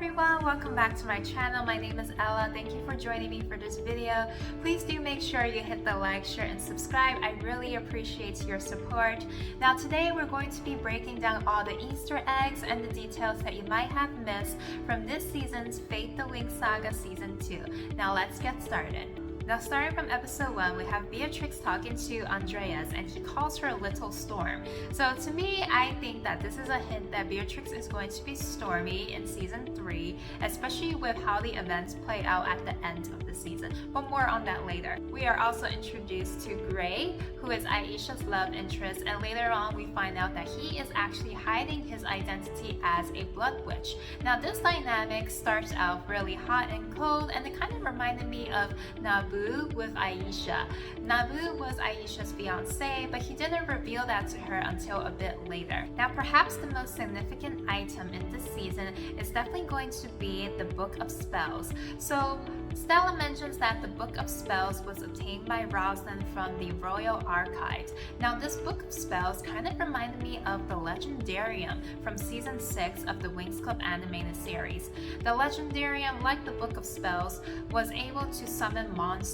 everyone, welcome back to my channel. My name is Ella. Thank you for joining me for this video. Please do make sure you hit the like, share, and subscribe. I really appreciate your support. Now today we're going to be breaking down all the Easter eggs and the details that you might have missed from this season's Fate The Winx Saga Season 2. Now let's get started. Now starting from episode 1, we have Beatrix talking to Andreas and he calls her Little Storm. So to me, I think that this is a hint that Beatrix is going to be Stormy in season 3, especially with how the events play out at the end of the season, but more on that later. We are also introduced to Gray, who is Aisha's love interest, and later on we find out that he is actually hiding his identity as a blood witch. Now this dynamic starts out really hot and cold, and it kind of reminded me of Nabu with Aisha. Nabu was Aisha's fiance, but he didn't reveal that to her until a bit later. Now perhaps the most significant item in this season is definitely going to be the Book of Spells. So Stella mentions that the Book of Spells was obtained by Rosalind from the Royal Archives. Now this Book of Spells kind of reminded me of the Legendarium from season 6 of the Winx Club animated series. The Legendarium, like the Book of Spells, was able to summon monsters,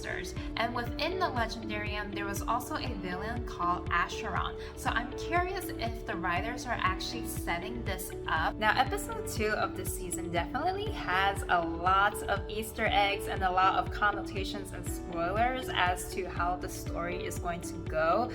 and within the Legendarium there was also a villain called Acheron. So I'm curious if the writers are actually setting this up. Now episode 2 of this season definitely has a lot of Easter eggs and a lot of connotations and spoilers as to how the story is going to go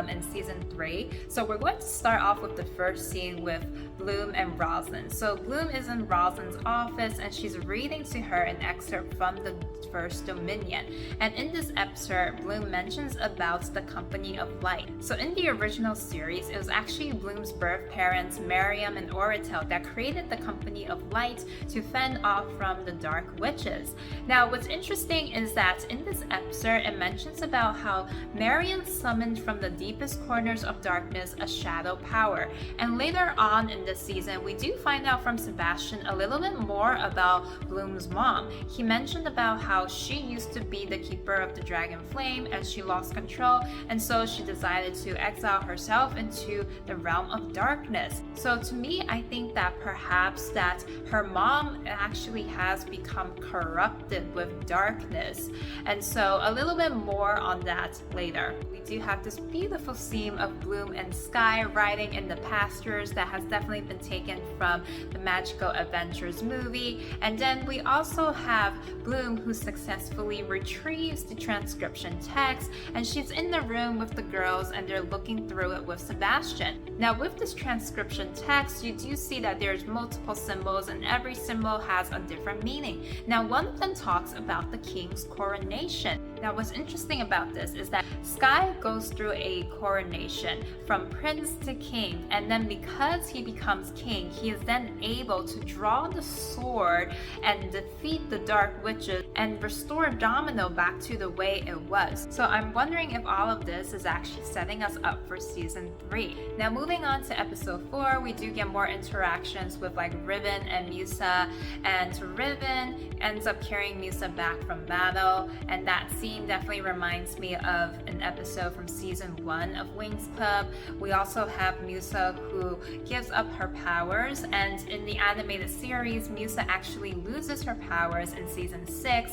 in season 3. So we're going to start off with the first scene with Bloom and Rosalind. So Bloom is in Rosalind's office and she's reading to her an excerpt from the First Dominion. And in this excerpt, Bloom mentions about the Company of Light. So in the original series, it was actually Bloom's birth parents, Miriam and Oratel, that created the Company of Light to fend off from the Dark Witches. Now what's interesting is that in this excerpt, it mentions about how Miriam summoned from the deepest corners of darkness a shadow power. And later on in this season, we do find out from Sebastian a little bit more about Bloom's mom. He mentioned about how she used to be the keeper of the dragon flame and she lost control, and so she decided to exile herself into the realm of darkness. So to me, I think that perhaps that her mom actually has become corrupted with darkness, and so a little bit more on that later. We do have this beautiful scene of Bloom and Sky riding in the pastures that has definitely been taken from the Magical Adventures movie, and then we also have Bloom who successfully retrieves the transcription text, and she's in the room with the girls and they're looking through it with Sebastian. Now with this transcription text, you do see that there's multiple symbols and every symbol has a different meaning. Now one of them talks about the king's coronation. Now what's interesting about this is that Sky goes through a coronation from prince to king, and then because he becomes king, he is then able to draw the sword and defeat the Dark Witches and restore Domino back to the way it was. So I'm wondering if all of this is actually setting us up for season 3. Now moving on to episode 4, we do get more interactions with like Riven and Musa, and Riven ends up carrying Musa back from battle, and that scene definitely reminds me of an episode from season 1 of Winx Club. We also have Musa who gives up her powers, and in the animated series, Musa actually loses her powers in season 6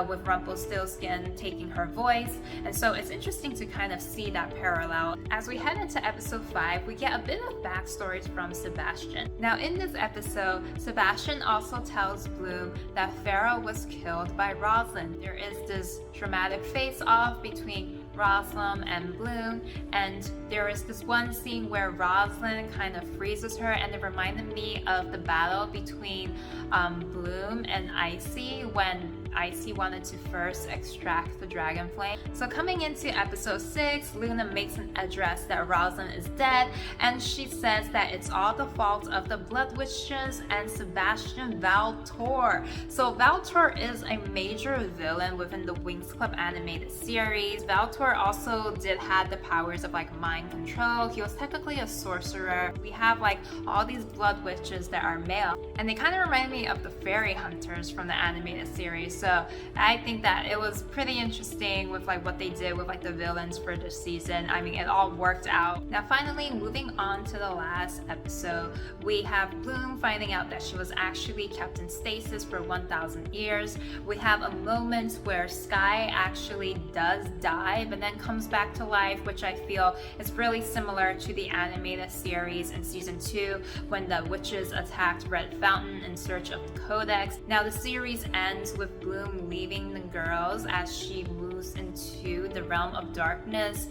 with Rumpelstiltskin taking her voice, and so it's interesting to kind of see that parallel. As we head into episode 5, we get a bit of backstories from Sebastian. Now in this episode, Sebastian also tells Bloom that Pharaoh was killed by Rosalind. There is this dramatic face-off between Rosalind and Bloom, and there is this one scene where Rosalind kind of freezes her, and it reminded me of the battle between Bloom and Icy when Icy wanted to first extract the dragon flame. So coming into episode 6, Luna makes an address that Rosalind is dead, and she says that it's all the fault of the Blood Witches and Sebastian Valtore. So Valtore is a major villain within the Winx Club animated series. Valtore also did have the powers of like mind control. He was technically a sorcerer. We have like all these Blood Witches that are male, and they kind of remind me of the fairy hunters from the animated series. So I think that it was pretty interesting with like what they did with like the villains for this season. I mean, it all worked out. Now finally, moving on to the last episode, we have Bloom finding out that she was actually kept in stasis for 1,000 years. We have a moment where Sky actually does die but then comes back to life, which I feel is really similar to the animated series in season 2 when the witches attacked Red Fountain in search of the Codex. Now the series ends with Bloom leaving the girls as she moves into the realm of darkness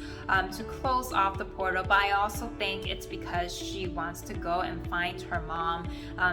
to close off the portal, but I also think it's because she wants to go and find her mom.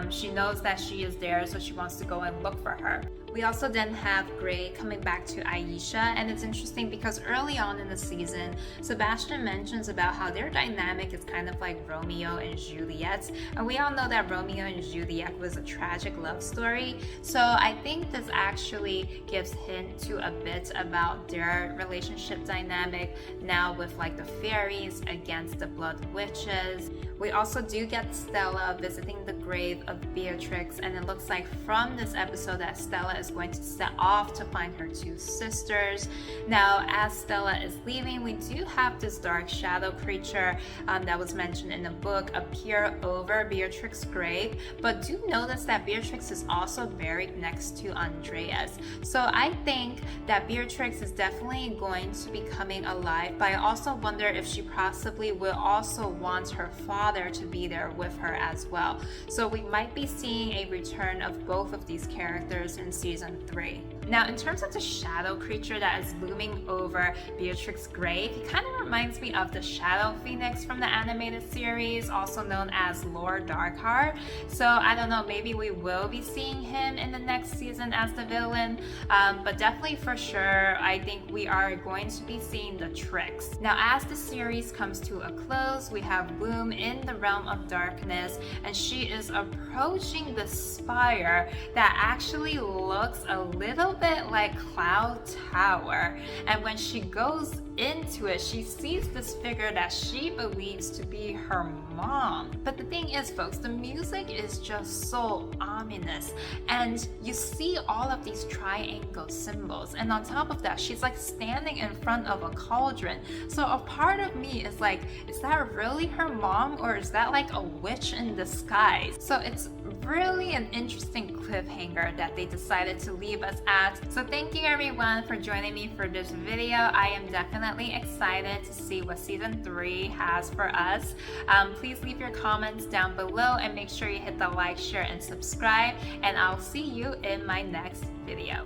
She knows that she is there, so she wants to go and look for her. We also then have Gray coming back to Aisha, and it's interesting because early on in the season, Sebastian mentions about how their dynamic is kind of like Romeo and Juliet, and we all know that Romeo and Juliet was a tragic love story, so I think this actually gives hint to a bit about their relationship dynamic now with like the fairies against the blood witches. We also do get Stella visiting the grave of Beatrix, and it looks like from this episode that Stella is going to set off to find her two sisters. Now, as Stella is leaving, we do have this dark shadow creature that was mentioned in the book appear over Beatrix's grave, but do notice that Beatrix is also buried next to Andreas. So I think that Beatrix is definitely going to be coming alive, but I also wonder if she possibly will also want her father to be there with her as well. So we might be seeing a return of both of these characters in season 3. Now, in terms of the shadow creature that is looming over Beatrix's grave, he kind of reminds me of the Shadow Phoenix from the animated series, also known as Lord Darkar. So I don't know, maybe we will be seeing him in the next season as the villain, but definitely for sure, I think we are going to be seeing the Trix. Now, as the series comes to a close, we have Bloom in the realm of darkness, and she is approaching the spire that actually looks a little bit like Cloud Tower, and when she goes into it, she sees this figure that she believes to be her mom. But the thing is, folks, the music is just so ominous, and you see all of these triangle symbols, and on top of that, she's like standing in front of a cauldron. So a part of me is like, is that really her mom, or is that like a witch in disguise? So it's really an interesting cliffhanger that they decided to leave us at. So thank you everyone for joining me for this video. I am definitely excited to see what season 3 has for us. Please leave your comments down below and make sure you hit the like, share, and subscribe, and I'll see you in my next video.